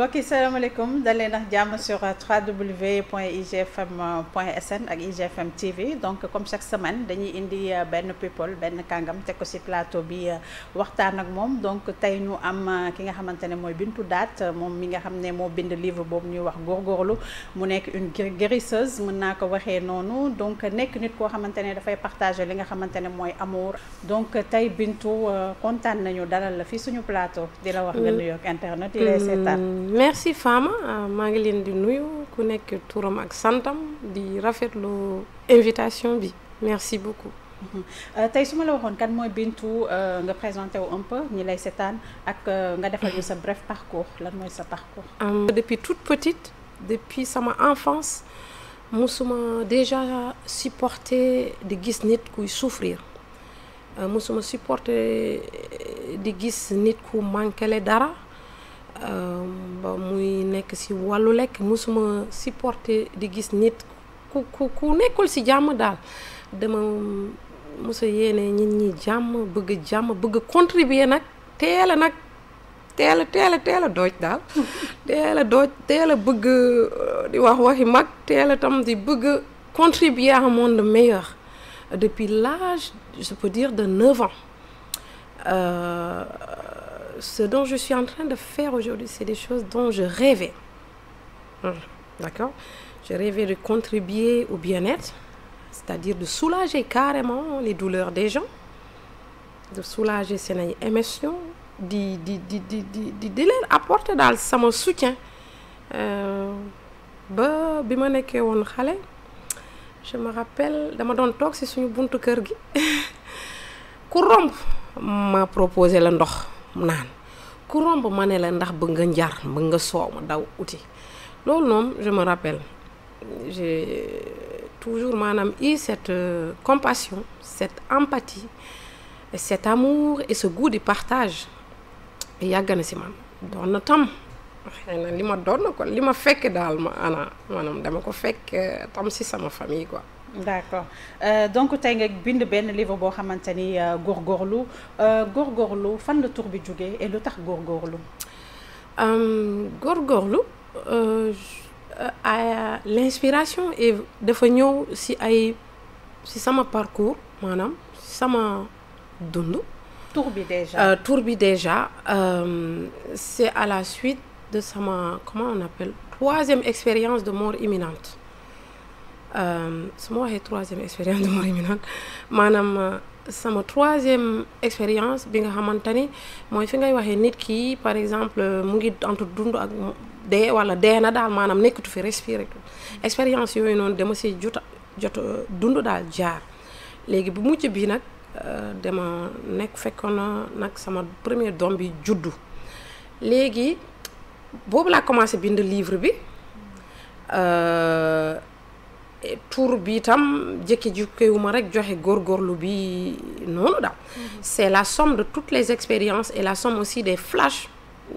mbokk yi salaamaaleykum dalee nag jàmm sur www.igfm.sn ak IGFM TV donc comme chaque semaine dañuy indi benn people benn kàngam teg ko ci plateau bi waxtaan ak moom donc tey ñu am ki nga xamante ne mooy Bintou Daat moom mi nga xam ne moo bind livre boobu ñuy wax góorgóorlu mu nekk une guérisseuse mën naa ko waxee noonu donc nekk nit koo xamante ne dafay partager li nga xamante ne mooy amour donc tey Bintou kontaan nañu dalal la fii suñu plateau di la wax nga nuyoog internet yi lay seetaan. Merci Fama maa ngi leen di nuyu ku nekk turam ak santam di rafetlu invitation bi merci beaucoup. tey su ma la waxoon kan mooy Bintou nga présenté wu un peu ñi lay seetaan ak nga defal ñu sa bref parcours lan mooy sa parcours. Depuis toute petite depuis sama enfance musuma déjà supporter di gis nit kuy souffrir musuma supporter di gis nit ku manqué dara. Ba muy nekk ci wàllu lekk musuma supporter di gis nit ku nekkul ci jàmm daal dama musa yéene nit ñi jàmm bëgg contribuer nag teel a dooj daal teel a bëgg di wax waxi mag teel a tam di bëgg contribuer à un monde meilleur depuis l'âge je peux dire de 9 ans. Ce dont je suis en train de faire aujourd'hui, c'est des choses dont je rêvais. D'accord? Je rêvais de contribuer au bien-être, c'est-à-dire de soulager carrément les douleurs des gens, de soulager ses émotions, de leur apporter dans mon soutien. Ba bi ma nekkee woon xale, je me rappelle dama doon toog ci suñu buntu kër gi ku romb ma proposé la ndox naan ku romb ma ne la ndax bëgg nga njar bëgg nga soow ma daw uti loolu noonu je me rappelle j'ai toujours maanaam eu cette compassion cette empathie et cet amour et ce goût du partage yàgg na ci man doon na tam xëy na li ma doon ko li ma fekk daal maanaam dama ko fekk tam ci sama famille quoi. D'accord donc tey nga bind benn livre boo xamante ni góorgóorlu fan la tur bi jógee et lu tax góorgóorlu. Góorgóorlu l'inspiration et dafa ñëw ci sama parcours maanaam sama dund. tur bi déjà. C'est à la suite de sama comment on appelle troisième expérience de mort imminente. su ma waxee troisième expérience de mort imminente maanaam sama troisième expérience bi nga xamante ni mooy fi ngay waxee nit ki par exemple mu ngi entre dund ak dee wala dee na daal maanaam nekkatu fi respirer expérience yooyu noonu dama si jot dund daal jaar léegi bu mujj bi nag dama fekkoon na nag sama premier doom bi juddu léegi boobu laa commencé bind livre bi tour bi itam jékki-jékkiwuma rek joxe góorgóorlu bi noonu daal c'est la somme de toutes les expériences et la somme aussi des flashs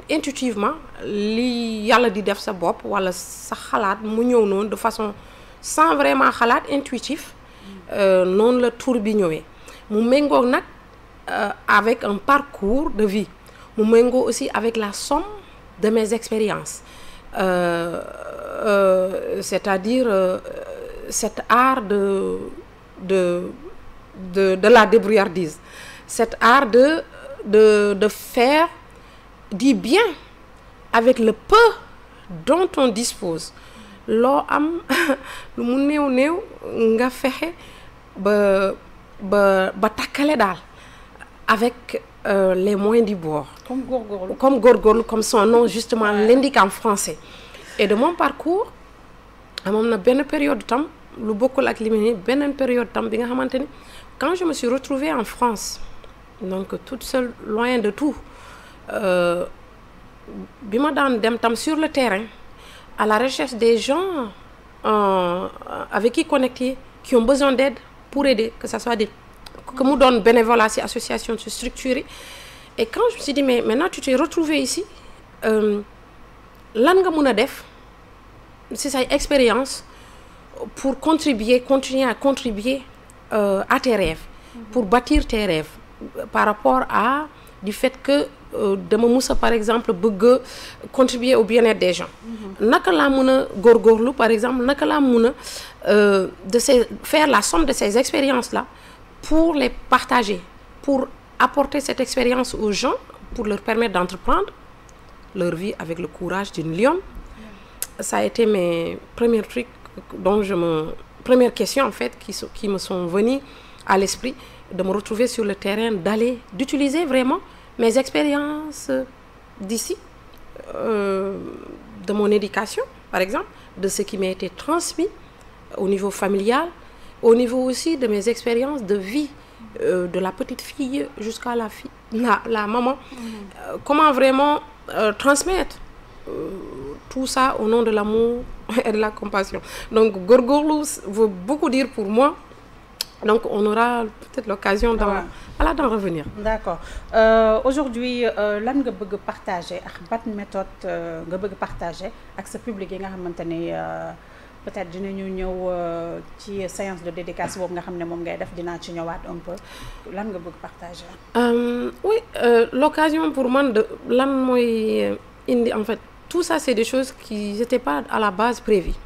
intuitivement li yàlla di def sa bopp wala sa xalaat mu ñëw noonu de façon sans vraiment xalaat intuitif noonu la tour bi ñëwee mu méngoo nag avec un parcours de vie mu méngoo aussi avec la somme de mes expériences c'est-à-dire cet art de la débrouillardise, cet art de faire du bien avec le peu dont on dispose. Loo am lu mu néew nga fexe ba takkale daal avec les moyens du bord. Comme góorgóorlu comme son nom justement l'indique en français. Et de mon parcours amoon na benn période tam lu bokkul ak li mu ne beneen période tam bi nga xamante ni quand je me suis retrouvée en France donc toute seule loin de tout bi ma daan dem tam sur le terrain à la recherche des gens avec qui connecter qui ont besoin d'aide pour aider que ça soit que mu doon bénévolat ci association ci structurée et quand je me suis dit mais maintenant tu t'es retrouvée ici lan nga mën a def c'est sa expérience pour continuer à contribuer à tes rêves, pour bâtir tes rêves par rapport à du fait que dama mus a par exemple bëgg contribuer au bien-être des gens. Naka laa mën a góorgóorlu par exemple naka laa mën a faire la somme de ces expériences là pour les partager, pour apporter cette expérience aux gens, pour leur permettre d'entreprendre leur vie avec le courage d'une lionne. Ça a été mes premiers trucs dont premières questions en fait qui me sont venues à l'esprit, de me retrouver sur le terrain, d'utiliser vraiment mes expériences d'ici, de mon éducation par exemple, de ce qui m'a été transmis au niveau familial, au niveau aussi de mes expériences de vie, de la petite fille jusqu'à la maman. Comment vraiment transmettre tout ça au nom de l'amour et de la compassion. Donc góorgóorlu veut beaucoup dire pour moi. Donc on aura peut-être l'occasion d'en revenir. D'accord. Aujourd'hui lan nga bëgg partager ak ban méthode nga bëgg partager ak sa public yi nga xamante ne peut-être dinañu ñëw ci séance de dédicace boobu nga xam ne moom ngay def dinaa ci ñëwaat un peu lan nga bëgg partager. Oui, l'occasion pour man de lan mooy indi en fait tout ça c'est des choses qui n'étaient pas à la base prévues.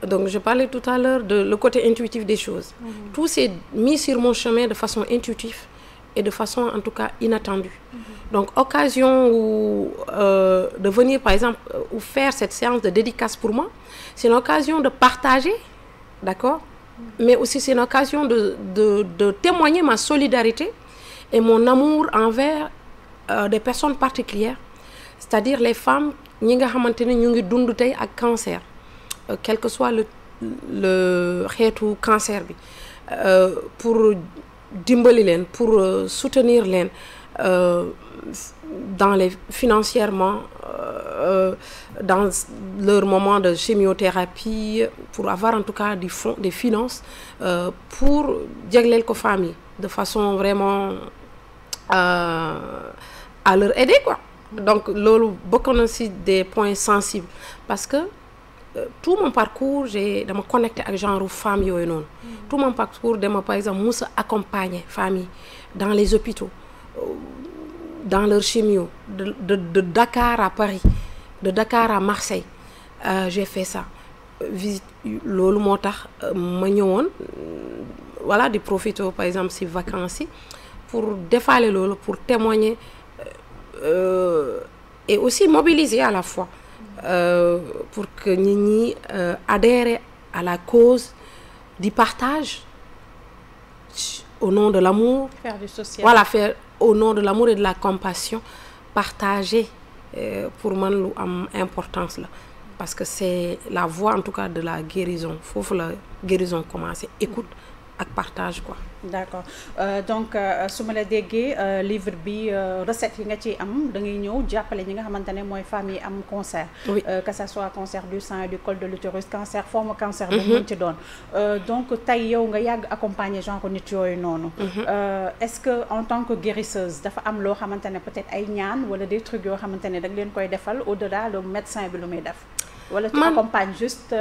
Donc je parlais tout à l'heure de le côté intuitif des choses. Tout s'est mis sur mon chemin de façon intuitive et de façon en tout cas inattendue. Donc occasion de venir par exemple ou faire cette séance de dédicace pour moi, c'est une occasion de partager, d'accord? Mais aussi c'est une occasion de témoigner ma solidarité et mon amour envers des personnes particulières, c'est-à-dire les femmes ñi nga xamante ne ñu ngi dund tey ak cancer. Quel que soit le xeetu cancer bi, pour dimbali leen, pour soutenir leen financièrement dans leur moment de chimiothérapie, pour avoir en tout cas des finances pour jagleel ko famille de façon vraiment à leur aider quoi. Donc loolu bokk na ci des points sensibles parce que tout mon parcours dama connecté ak genre femmes yooyu noonu. Tout mon parcours dama par exemple mus a accompagner famille dans les hôpitaux, dans leur chimio, de Dakar à Paris, de Dakar à Marseille. J'ai fait ça. Visite loolu moo tax ma ñëwoon voilà di profiter par exemple ci vacances yi pour defaale loolu, pour témoigner et aussi mobiliser à la fois. Pour que nit ñi adhèrent à la cause du partage au nom de l'amour. Faire du social. Voilà, faire au nom de l'amour et de la compassion, partager pour man lu am importance la parce que c'est la voie en tout cas de la guérison. Foofu la guérison commencer, écoute ak partage quoi. D'accord. Donc su ma la déggee livre bi recette yi nga ciy am da ngay ñëw jàppale ñi nga xamante ne mooy femmes yi am cancer. Oui. Que ça soit cancer du sein, du col de l'utérus, cancer forme cancer bu mu ci doon. Donc tey yow nga yàgg accompagner genre nit yooyu noonu. Est-ce que en tant que guérisseuse dafa am loo xamante ne peut-être ay ñaan wala des trucs yoo xamante ne da nga leen koy defal au-delà le médecin bi lu muy def. Wala tu accompagnes juste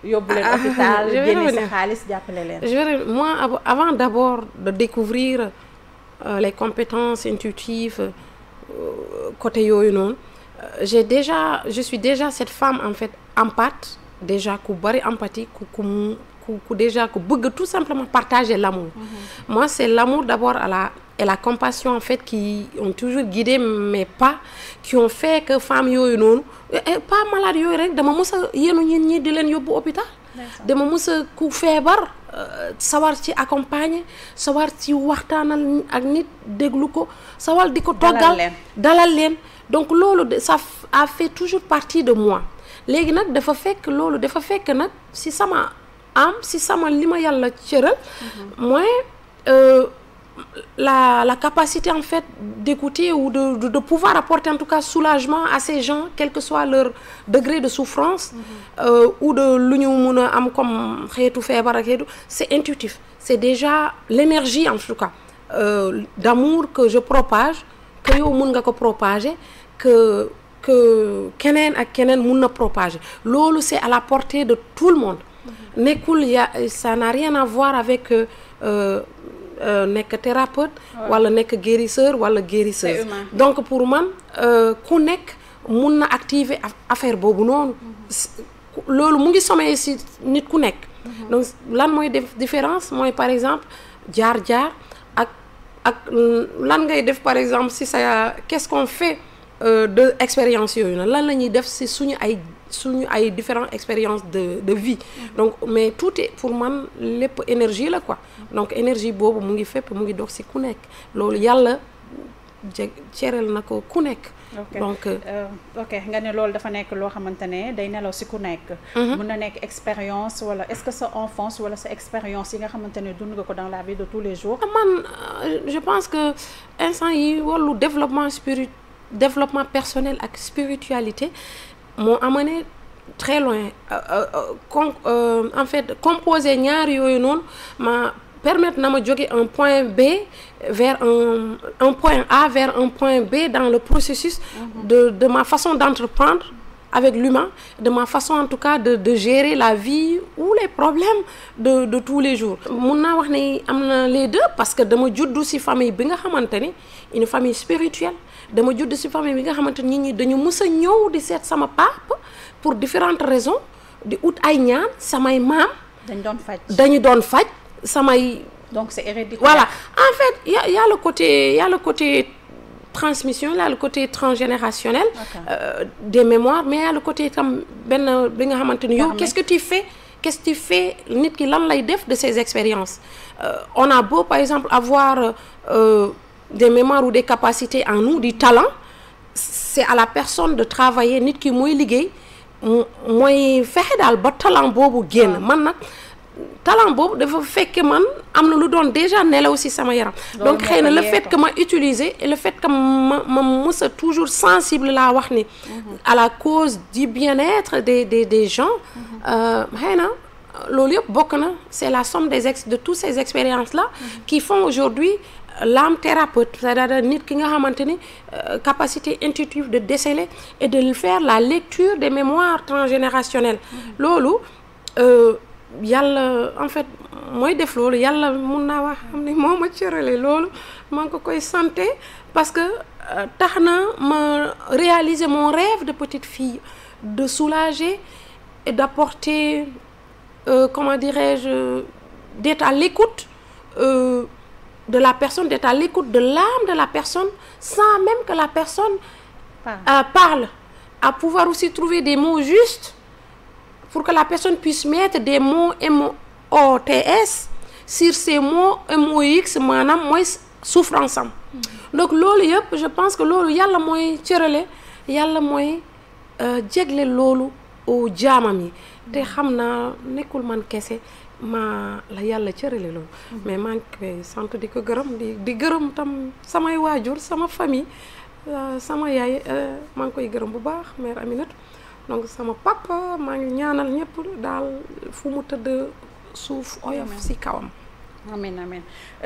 yóbbu leen hôpital génne sa xaalis jàppale leen. Moi avant d'abord de découvrir les compétences intuitives côté yooyu noonu je suis déjà cette femme en fait empathe, déjà ku bari empathie ku déjà ku bëgg tout simplement partager l'amour. Moi c'est l'amour d'abord et la compassion en fait qui ont toujours guidé mes pas, qui ont fait que femmes yooyu noonu pas malade yooyu rek dama mës a yéenu ñi di leen yóbbu hôpital. Dama mës a ku feebar sawar ci accompagner, sawar ci waxtaanal ak nit déglu ko, sawar di ko toggal dalal leen. Donc loolu ça a fait toujours partie de moi. Léegi nag dafa fekk nag si sama si sama li ma yàlla cëral mooy la capacité en fait d'écouter ou de pouvoir apporter en tout cas soulagement à ces gens quel que soit leur degré de souffrance ou de lu ñu mun a am comme xeetu feebar ak xeetu, c'est intuitif, c'est déjà l'énergie en tout cas d'amour que je propage, que yow mun nga ko propager, que keneen ak keneen mun na propager. Loolu c'est à la portée de tout le monde. Nekkul ça n'a rien à voir avec nekk thérapeute wala nekk guérisseur wala guérisseuse donc pour man ku nekk mun na activer affaire boobu noonu loolu mu ngi sommeil ci nit ku nekk donc lan mooy def différence mooy par exemple jaar-jaar ak lan ngay def par exemple si sa qu'est-ce qu'on fait de expérience yooyu na lan la ñuy def si suñu ay différentes expériences de vie donc mais tout est pour man lépp énergie la quoi donc énergie boobu mu ngi fépp mu ngi dox si ku nekk loolu yàlla cereel na ko ku nekk donc ok nga ne loolu dafa nekk loo xamante ne day nelaw si ku nekk mën na nekk expérience wala est-ce que sa enfance wala sa expérience yi nga xamante ne dund nga ko dans la vie de tous les jours man je pense que instant yi wàllu développement personnel ak spiritualité moo amené très loin en fait composer ñaar yooyu noonu ma permettre na ma jóge un point B vers un point A vers un point B dans le processus de ma façon d'entreprendre avec l'humain, de ma façon en tout cas de gérer la vie ou les problèmes de tous les jours. Mun naa wax ne am na les deux parce que dama juddu ci famille bi nga xamante ni une famille spirituelle dama juddu ci famille bi nga xamante ni nit ñi dañu mës a ñëw di seet sama papa pour différentes raisons di ut ay ñaan samay maam. dañu doon faj samay. Donc c'est héréditaire. Voilà en fait y a le côté transmission, il y a le côté transgénérationnel des mémoires, mais il y a le côté comme ben bi nga xamante ni yow qu'est-ce que tu fais nit ki lan lay def de ces expériences. On a beau par exemple avoir des mémoires ou des capacités en nous, du talent, c'est à la personne de travailler. Nit ki mooy liggéey mooy fexe daal ba talent boobu génn. Man nag talent boobu dafa fekk man am na lu doon déjà nelaw ci sama yaram donc xëy na le fait que ma utiliser et le fait que ma mës a toujours sensible laa wax ni à la cause du bien-être des gens xëy na loolu yëpp bokk na c'est la somme de toutes ces expériences là qui font aujourd'hui l'âme thérapeute, c'est-à-dire nit ki nga xamante ni capacité intuitive de déceler et de faire la lecture des mémoires transgénérationnelles loolu yàlla en fait mooy def loolu yàlla mun naa wax xam ne moo ma cërale loolu maa ngi ko koy santé parce que tax na ma réaliser mon rêve de petite fille de soulager et d'apporter comment dirais-je d'être à l'écoute de la personne, d'être à l'écoute de l'âme de la personne sans même que la personne parle, à pouvoir aussi trouver des mots justes pour que la personne puisse mettre des mots MOTS sur ces mots MOX maanaam mooy souffrance am donc loolu yëpp je pense que loolu yàlla mooy cërale yàlla mooy jégle loolu au jaamam yi te xam naa nekkul man kese ma la yàlla cërale loolu mais maa ngi koy sant di ko gërëm di gërëm tam samay waajur sama famille sama yaay maa ngi koy gërëm bu baax mère Aminata donc sama papa maa ngi ñaanal ñëpp daal fu mu tëdd suuf oyof ci kawam. Amen amen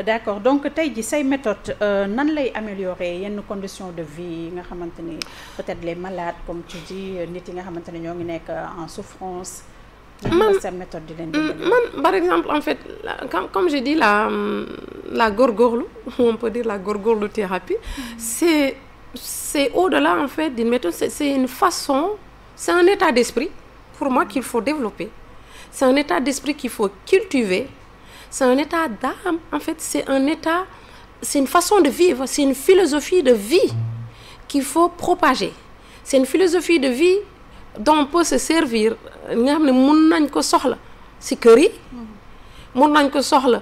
d'accord donc tey ji say méthode nan lay améliorer yenn conditions de vie yi nga xamante ni peut-être les malades comme tu dis nit yi nga xamante ne ñoo ngi nekk en souffrance. man sa méthode di leen man par exemple en fait comme j'ai dit la góorgóorlu on peut dire la góorgóorlu thérapie c'est au-delà en fait d'une méthode c'est une façon. C'est un état d'esprit, pour moi, qu'il faut développer. C'est un état d'esprit qu'il faut cultiver. C'est un état d'âme. En fait, c'est une façon de vivre. C'est une philosophie de vie qu'il faut propager. C'est une philosophie de vie dont on peut se servir. Nous avons ko soxla ci kër yi, mun nañ ko soxla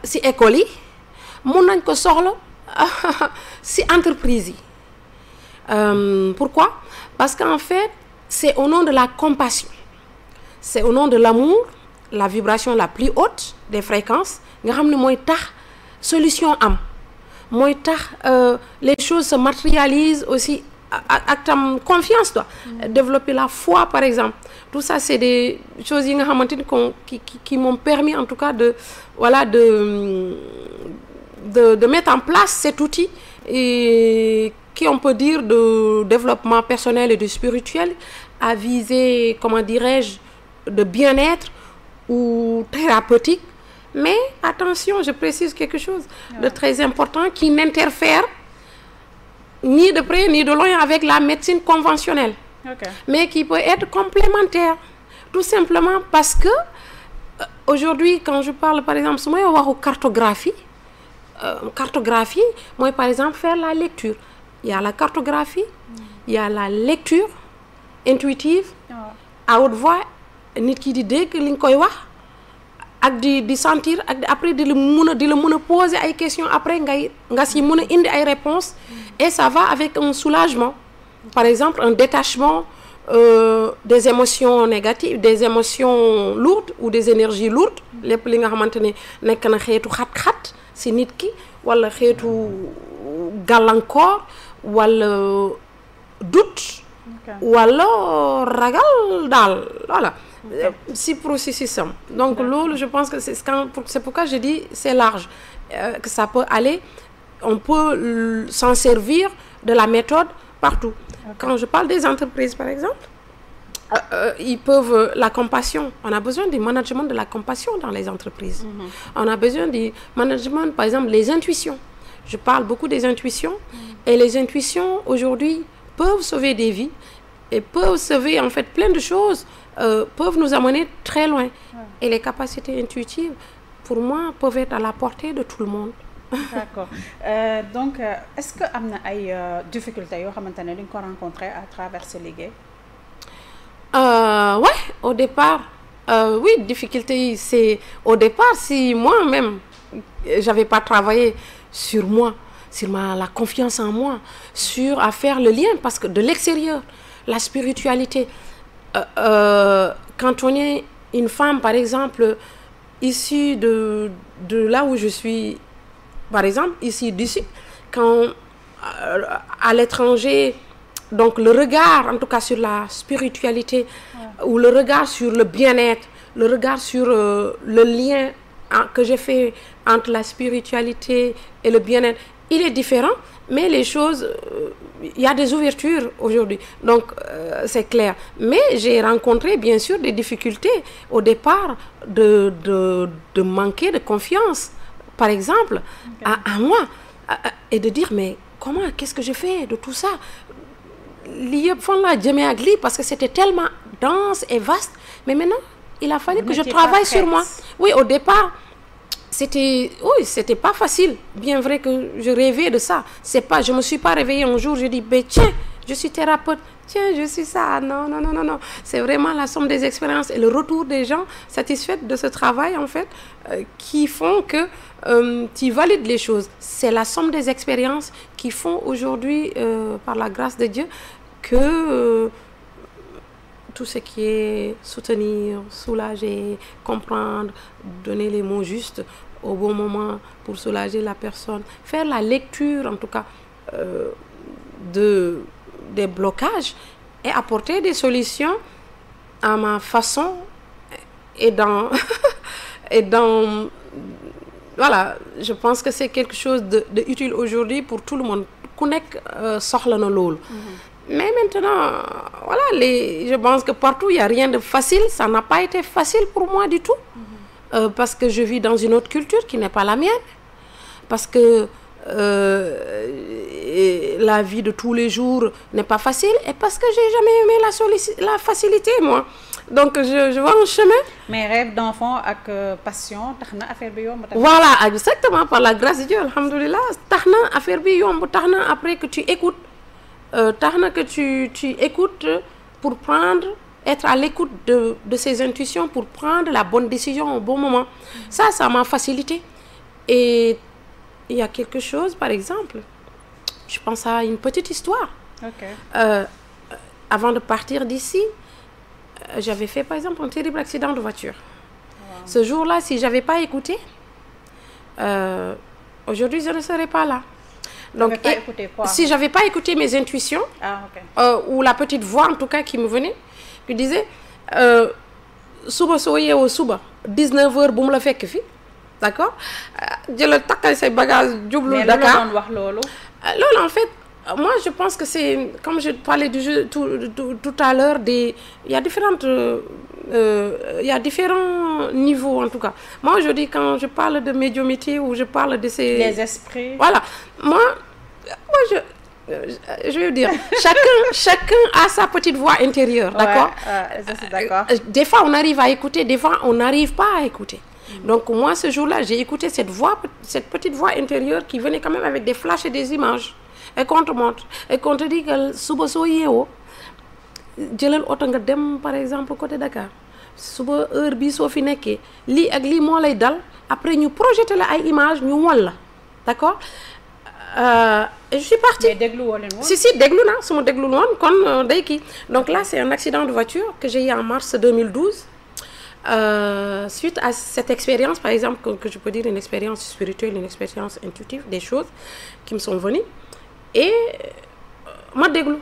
ci école yi, mun nañ ko soxla ci entreprise yi. Pourquoi? Parce qu'en fait, c'est au nom de la compassion, c'est au nom de l'amour, la vibration la plus haute des fréquences, nga xam ne mooy tax solution am, mooy tax les choses se matérialisent aussi ak tam confiance toi, développer la foi par exemple. Tout ça c'est des choses yi nga xamante ni qui m'ont permis en tout cas de mettre en place cet outil et qui on peut dire de développement personnel et de spirituel à viser, comment dirais-je, de bien-être ou thérapeutique. Mais attention, je précise quelque chose de très important qui n'interfère ni de près ni de loin avec la médecine conventionnelle, mais qui peut être complémentaire. Tout simplement parce que aujourd'hui, quand je parle par exemple su may waxu cartographie, moi par exemple faire la lecture. Il y a la cartographie, il y a la lecture intuitive à haute voix, nit ki di dégg li nga koy wax ak di sentir ak après di la mën a poser ay questions après nga si mën a indi ay réponses et ça va avec un soulagement. Par exemple, un détachement des émotions négatives, des émotions lourdes ou des énergies lourdes. lépp li nga xamante ne nekk na xeetu xat-xat si nit ki wala xeetu gàllankoor wala doute wala ragal daal voilà si processus am. Donc loolu je pense que c'est pourquoi je dis c'est large, que ça peut aller, on peut s'en servir de la méthode partout. Quand je parle des entreprises par exemple, ils peuvent la compassion, on a besoin du management de la compassion dans les entreprises. On a besoin du management, par exemple les intuitions. Je parle beaucoup des intuitions et les intuitions aujourd'hui peuvent sauver des vies et peuvent sauver en fait plein de choses, peuvent nous amener très loin. Et les capacités intuitives pour moi peuvent être à la portée de tout le monde. D'accord. Donc est-ce que am na ay difficultés yoo xamante ne dañ ko rencontrer à travers ce liggéey? Ouais, au départ oui, difficulté c'est au départ si moi-même j'avais pas travaillé sur moi, sur la confiance en moi, sur à faire le lien parce que de l'extérieur, la spiritualité, quand on est une femme par exemple issue de là où je suis, par exemple ici d'ici, quand à l'étranger, donc le regard en tout cas sur la spiritualité ou le regard sur le bien-être, le regard sur le lien que j'ai fait entre la spiritualité et le bien-être, il est différent, mais les choses, il y a des ouvertures aujourd'hui, donc c'est clair. Mais j'ai rencontré bien sûr des difficultés au départ de manquer de confiance, par exemple, à moi, et de dire mais comment, qu'est-ce que je fais de tout ça? Lii yëpp fan laa jëmee ak lii parce que c'était tellement dense et vaste, mais maintenant il a fallu que je travaille sur moi. Oui, au départ c'était pas facile, bien vrai que je rêvais de ça. Je me suis pas réveillée un jour, je dis tiens, je suis thérapeute, tiens, je suis ça. Non. C'est vraiment la somme des expériences et le retour des gens satisfaits de ce travail en fait qui font que tu valides les choses. C'est la somme des expériences qui font aujourd'hui, par la grâce de Dieu, que tout ce qui est soutenir, soulager, comprendre, donner les mots justes au bon moment pour soulager la personne, faire la lecture en tout cas des blocages et apporter des solutions à ma façon et dans voilà, je pense que c'est quelque chose de utile aujourd'hui pour tout le monde. Ku nekk soxla na loolu. Mais maintenant, voilà, je pense que partout, il n'y a rien de facile. Ça n'a pas été facile pour moi du tout. Parce que je vis dans une autre culture qui n'est pas la mienne. Parce que la vie de tous les jours n'est pas facile. Et parce que j'ai jamais aimé la facilité, moi. Donc, je vois un chemin. Mais rêve d'enfant avec passion, taxna affaire bi yomb. Voilà, exactement, par la grâce de Dieu, alhamdoulilah. Taxna affaire bi yomb, taxna après que tu écoutes. Taxna que tu écoutes pour être à l'écoute de ses intuitions pour prendre la bonne décision au bon moment. Ça m'a facilité. Et il y a quelque chose, par exemple, je pense à une petite histoire. Avant de partir d'ici, j'avais fait par exemple un terrible accident de voiture. Ce jour-là, si j'avais pas écouté, aujourd'hui je ne serais pas là. Donc, si j'avais pas écouté mes intuitions, ou la petite voix en tout cas qui me venait, qui disait suba soo yeewoo suba 19h bu mu la fekk fi, d'accord, jëlal takkal say bagages jublu Dakar. loolu en fait, moi je pense que c'est comme je parlais du jeu tout à l'heure, il y a différentes y a différents niveaux en tout cas. Moi je dis quand je parle de médiumnité ou je parle de ces... Les esprits. Voilà. Moi je veux dire, chacun a sa petite voix intérieure, d'accord? Ça c'est d'accord. Des fois on arrive à écouter, des fois on n'arrive pas à écouter. Donc moi ce jour-là, j'ai écouté cette petite voix intérieure qui venait quand même avec des flashs et des images. Et qu'on te montre, et qu'on te dit que suba soo yeewoo jëlal oto nga dem par exemple côté Dakar suba heure bii soo fi nekkee lii ak lii moo lay dal après ñu projeté la ay images ñu won la, d'accord? Et je suis partie. Mais déglu woo leen woon? Si déglu naa su ma déglu woon kon day kii. Donc là c'est un accident de voiture que j'ai eu en mars 2012. Suite à cette expérience, par exemple, que je peux dire une expérience spirituelle, une expérience intuitive, des choses qui me sont venues. Et ma déglu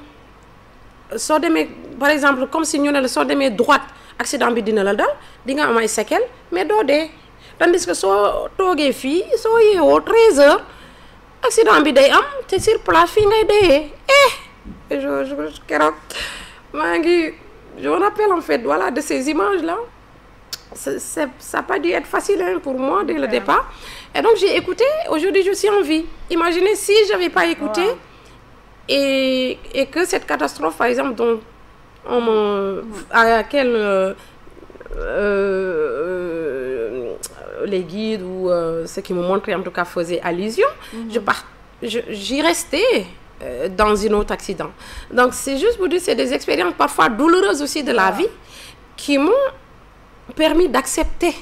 soo demee par exemple comme si ñu ne la soo demee droite accident bi dina la dal di nga am ay séquelles mais doo dee, tandis que soo toogee fii soo yeewoo 13 heures accident bi day am te sur place fii ngay deyee. Je keroog maa ngi je me rappelle en fait voilà de ces images là. Ça n'a pas dû être facile pour moi dès le départ. Et donc j'ai écouté, aujourd'hui je suis en vie. Imaginez si je n'avais pas écouté et que cette catastrophe, par exemple, à laquelle les guides ou ceux qui me montraient en tout cas faisaient allusion, j'y restais dans un autre accident. Donc c'est juste pour dire, c'est des expériences parfois douloureuses aussi de la vie qui m'ont permis d'accepter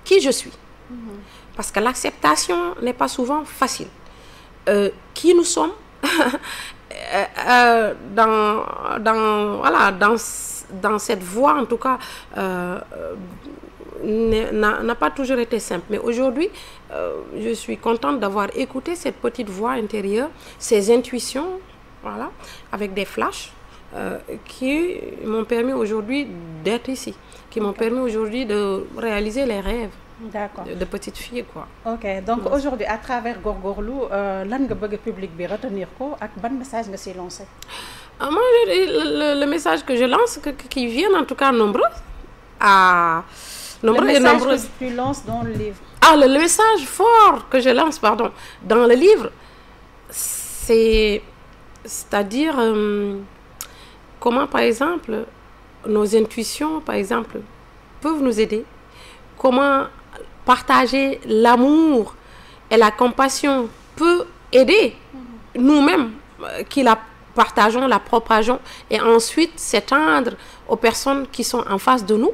qui je suis. Parce que l'acceptation n'est pas souvent facile. Qui nous sommes dans cette voie, en tout cas, n'a pas toujours été simple. Mais aujourd'hui, je suis contente d'avoir écouté cette petite voix intérieure, ces intuitions, voilà, avec des flashs, qui m'ont permis aujourd'hui d'être ici, qui m'ont permis aujourd'hui de réaliser les rêves de petite fille, quoi. Ok, donc aujourd'hui à travers Góorgóorlu lan nga bëgg public bi retenir ko ak ban message nga siy lancé? Moi le message que je lance, qui viennent en tout cas nombreux le message que tu lances dans le livre. Le message fort que je lance, pardon, dans le livre, c'est-à-dire comment, par exemple, nos intuitions, par exemple, peuvent nous aider. Comment partager l'amour et la compassion peut aider nous-mêmes qui la partageons, la propageons, et ensuite s'étendre aux personnes qui sont en face de nous,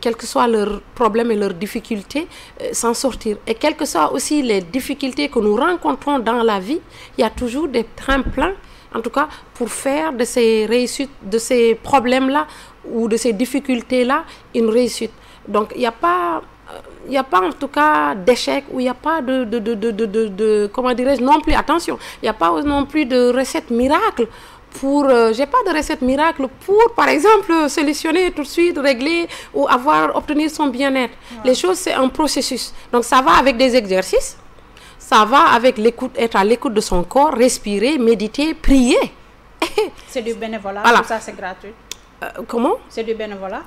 quels que soient leurs problèmes et leurs difficultés, s'en sortir. Et quelles que soient aussi les difficultés que nous rencontrons dans la vie, il y a toujours des tremplins, en tout cas, pour faire de ces réussites, de ces problèmes-là ou de ces difficultés-là, une réussite. Donc, il n'y a pas en tout cas d'échec, ou il n'y a pas de comment dirais-je, non plus, attention, il n'y a pas non plus de recette miracle j'ai pas de recette miracle pour, par exemple, solutionner tout de suite, régler ou obtenir son bien-être. Les choses, c'est un processus. Donc, ça va avec des exercices. Ça va avec l'écoute, être à l'écoute de son corps, respirer, méditer, prier. C'est du bénévolat, voilà. Tout ça c'est gratuit. Comment? C'est du bénévolat.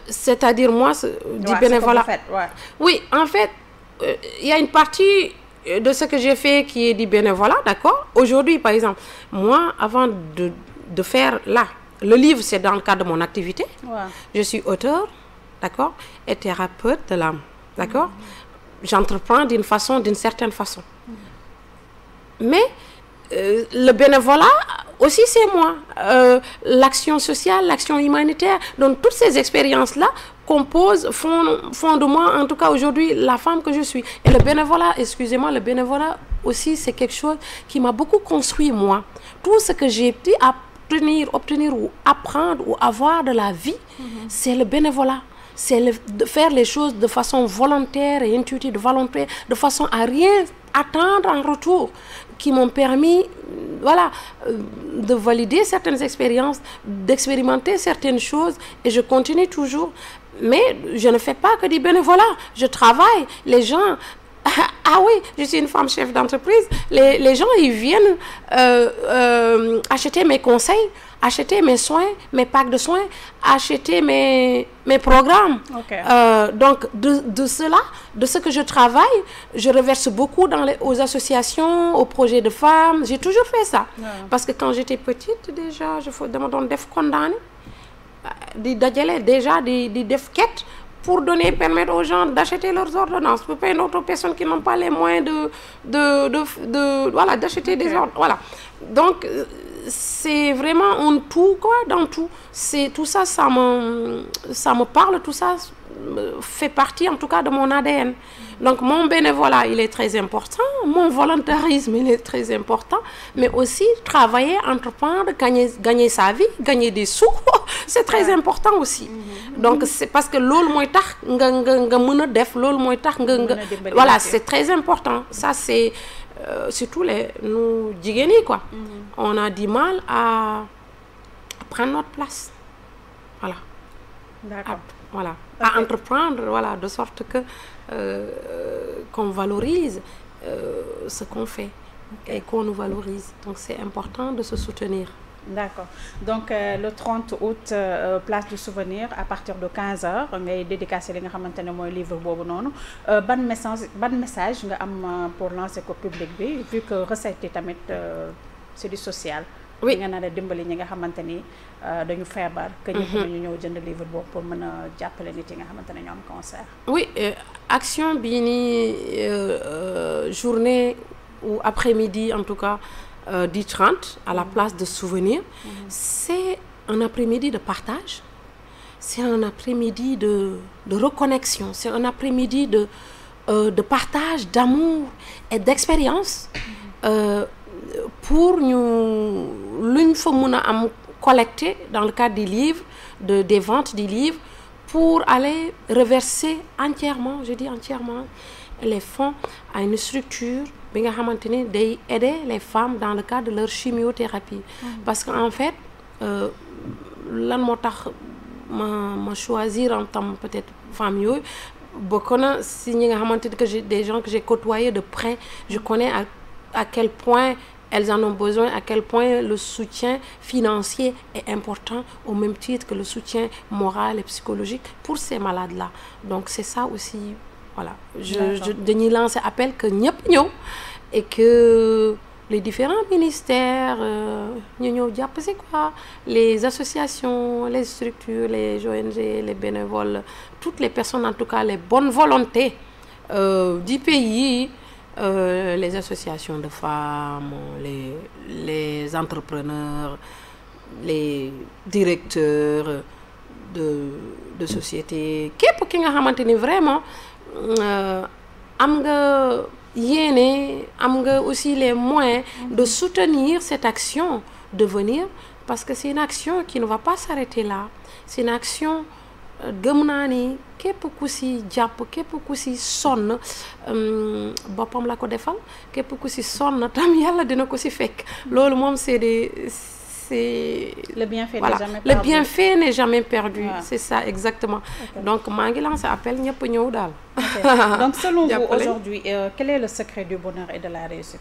C'est-à-dire moi, du bénévolat. Oui, en fait, il y a une partie de ce que j'ai fait qui est du bénévolat, d'accord? Aujourd'hui, par exemple, moi, avant de faire là, le livre, c'est dans le cadre de mon activité. Je suis auteur, d'accord, et thérapeute de l'âme, d'accord? J'entreprends d'une certaine façon. Mais le bénévolat aussi, c'est moi. L'action sociale, l'action humanitaire, donc toutes ces expériences-là font de moi, en tout cas aujourd'hui, la femme que je suis. Et le bénévolat, excusez-moi, le bénévolat aussi, c'est quelque chose qui m'a beaucoup construit, moi. Tout ce que j'ai pu obtenir ou apprendre ou avoir de la vie, c'est le bénévolat. C'est de faire les choses de façon volontaire et intuitive, volontaire, de façon à rien attendre en retour, qui m'ont permis, voilà, de valider certaines expériences, d'expérimenter certaines choses, et je continue toujours. Mais je ne fais pas que du bénévolat, je travaille. Les gens Ah oui, je suis une femme chef d'entreprise. Les gens, ils viennent acheter mes conseils, acheter mes soins, mes packs de soins, acheter mes programmes. Okay. Donc, de cela, de ce que je travaille, je reverse beaucoup aux associations, aux projets de femmes. J'ai toujours fait ça. Ouais. Parce que quand j'étais petite, déjà, je demandais def condamné, déjà des def quêtes pour permettre aux gens d'acheter leurs ordonnances. Pour pas une autre personne qui n'ont pas les moyens voilà, d'acheter des ordonnances. Voilà. Donc, c'est vraiment un tout, quoi, dans tout. Tout ça, ça me parle, tout ça fait partie, en tout cas, de mon ADN. Donc, mon bénévolat, il est très important. Mon volontarisme, il est très important. Mais aussi, travailler, entreprendre, gagner sa vie, gagner des sous, c'est très important aussi. Donc, c'est parce que voilà, c'est très important. Ça, c'est surtout nous, Djigeni, quoi. On a du mal à prendre notre place. Voilà. D'accord. Voilà. À entreprendre, voilà, de sorte que qu'on valorise ce qu'on fait et qu'on nous valorise. Donc, c'est important de se soutenir. D'accord. Donc, le 30 août, place du souvenir, à partir de 15h, on va dédicacer le livre Bobo Nono. Ban message nga am pour lancer au public, vu que recette c'est du social. Oui. Nga na dimbali ñi nga xamanteni dañu feebar que ñëpp ñu ñëw jënd livre boobu pour mën a jàppale nit yi nga xamanteni ñoo am cancer. Oui, action bii nii journée ou après-midi en tout cas du 30 à la place de souvenir, c'est un après-midi de partage, c'est un après-midi de reconnexion, c'est un après-midi de partage, d'amour et d'expérience. Pour nous collecter dans le cadre des livres, des ventes des livres, pour aller reverser entièrement, je dis entièrement, les fonds à une structure qui va aider les femmes dans le cadre de leur chimiothérapie. Parce qu'en fait, lan motax ma choisir en tant peut-être femme yoy, si des gens que j'ai côtoyés de près, je connais à quel point elles en ont besoin, à quel point le soutien financier est important, au même titre que le soutien moral et psychologique pour ces malades-là. Donc c'est ça aussi, voilà. Je lance un appel que et que les différents ministères, les associations, les structures, les ONG, les bénévoles, toutes les personnes, en tout cas les bonnes volontés du pays, les associations de femmes, les entrepreneurs, les directeurs de sociétés, képp ki nga xamanteni vraiment am nga aussi les moyens de soutenir cette action de venir, parce que c'est une action qui ne va pas s'arrêter là. C'est une action gëm naa ni képp ku si jàpp képp ku si sonn boppam la ko defal, képp ku si sonn tam yàlla dina ko si fekk. Loolu moom c'est le bienfait voilà. n'est jamais perdu. Le bienfait n'est jamais perdu. Ouais. C'est ça exactement. Okay. Donc maa ngi lancé appel ñëpp ñëw daal. Okay. Donc selon vous aujourd'hui, quel est le secret du bonheur et de la réussite?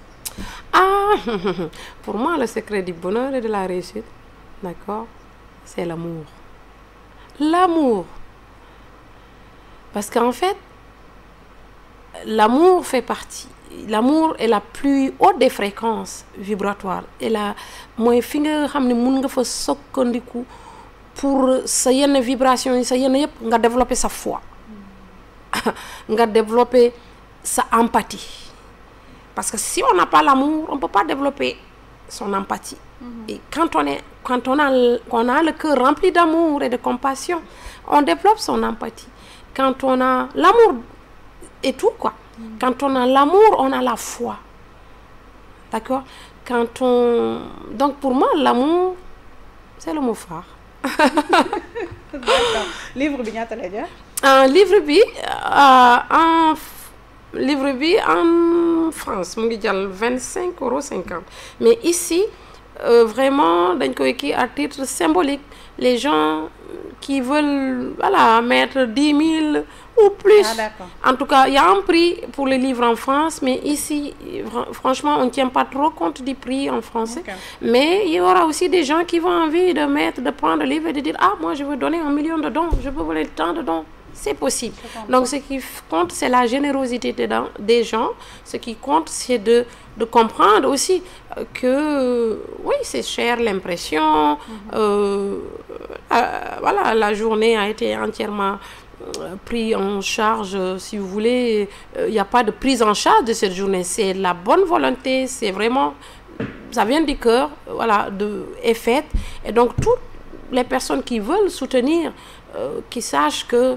Pour moi le secret du bonheur et de la réussite, d'accord, c'est l'amour. L'amour. Parce qu'en fait, l'amour fait partie. L'amour est la plus haute des fréquences vibratoires. Et la mooy fi nga xam ne mun nga fa sokkandiku pour sa yenn vibration yi sa yenn yëpp nga développer sa foi. nga développer sa empathie. Parce que si on n'a pas l'amour, on ne peut pas développer son empathie. Et quand on a le cœur rempli d'amour et de compassion, on développe son empathie. Quand on a l'amour et tout, quoi. Quand on a l'amour, on a la foi. D'accord? Donc pour moi, l'amour, c'est le mot phare. D'accord. Livre bi ñaata lay jar? Livre bi en France mu ngi jàll 25,50 €. Mais ici vraiment dañ koy kii à titre symbolique les gens qui veulent voilà mettre 10 000 ou plus. En tout cas, il y a un prix pour les livres en France, mais ici, franchement, on ne tient pas trop compte du prix en français. Mais il y aura aussi des gens qui vont envie de prendre le livre et de dire, ah, moi, je veux donner 1 million de dons, je peux donner tant de dons. C'est possible. Donc, ce qui compte, c'est la générosité des gens. Ce qui compte, c'est de comprendre aussi que, oui, c'est cher l'impression. Voilà, la journée a été entièrement pris en charge, si vous voulez. Il n'y a pas de prise en charge de cette journée. C'est la bonne volonté, c'est vraiment, ça vient du cœur, voilà, est faite. Et donc, toutes les personnes qui veulent soutenir, qui sachent que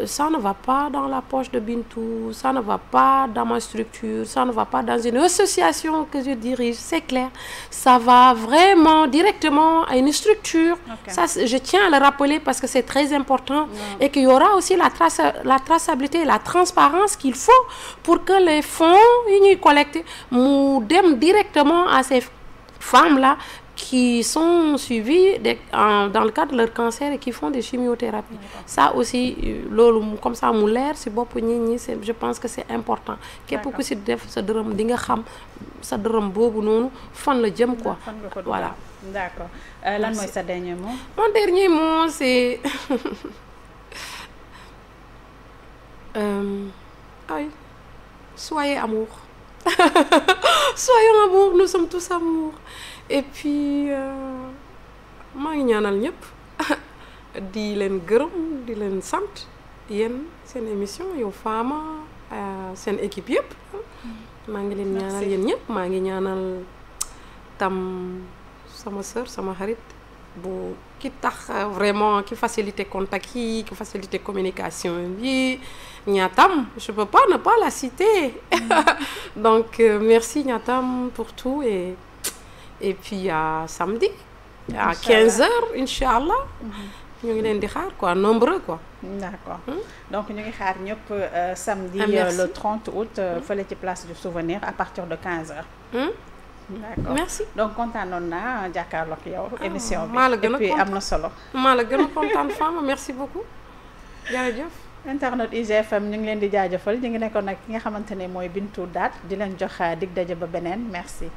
ça ne va pas dans la poche de Bintou, ça ne va pas dans ma structure, ça ne va pas dans une association que je dirige, c'est clair. Ça va vraiment directement à une structure. Ça, je tiens à le rappeler parce que c'est très important. Et qu'il y aura aussi la traçabilité, la transparence qu'il faut pour que les fonds collectés nous donnent directement à ces femmes-là qui sont suivis dans le cadre de leur cancer et qui font des chimiothérapies. Ça aussi, comme ça, je pense que c'est important. Képp ku ci def sa dërëm di nga xam sa dërëm boobu noonu fan la jëm quoi. Voilà. D'accord. Lan mooy sa dernier mot? Mon dernier mot, c'est soyez amour. Soyons amour, nous sommes tous amour. Et puis maa ngi ñaanal ñëpp di leen gërëm di leen sant yéen seen émission yow Fama seen équipe yëpp maa ngi leen ñaanal yéen ñëpp maa ngi ñaanal tam sama sœur sama xarit bu ki tax vraiment ki faciliter contact yi ki faciliter communication bi Niatam, je peux pas ne pas la citer. Donc merci Niatam pour tout et puis à samedi à 15h Inch'Allah ñu ngi leen di xaar quoi nombreux quoi. D'accord. Donc ñu ngi xaar ñëpp samedi le 30 août fële ci place du souvenir à partir de 15h. D'accord. Merci. Donc kontaanoon naa jàkkaarloo ak yow émission bi. Et puis am na solo. maa la gën a kontaan Fama merci beaucoup jërëjëf. Internet IGFM ñu ngi leen di jaajëfal ñu ngi nekkoon nag ki nga xamante ne mooy Bintou Daat di leen jox dig daje ba beneen merci.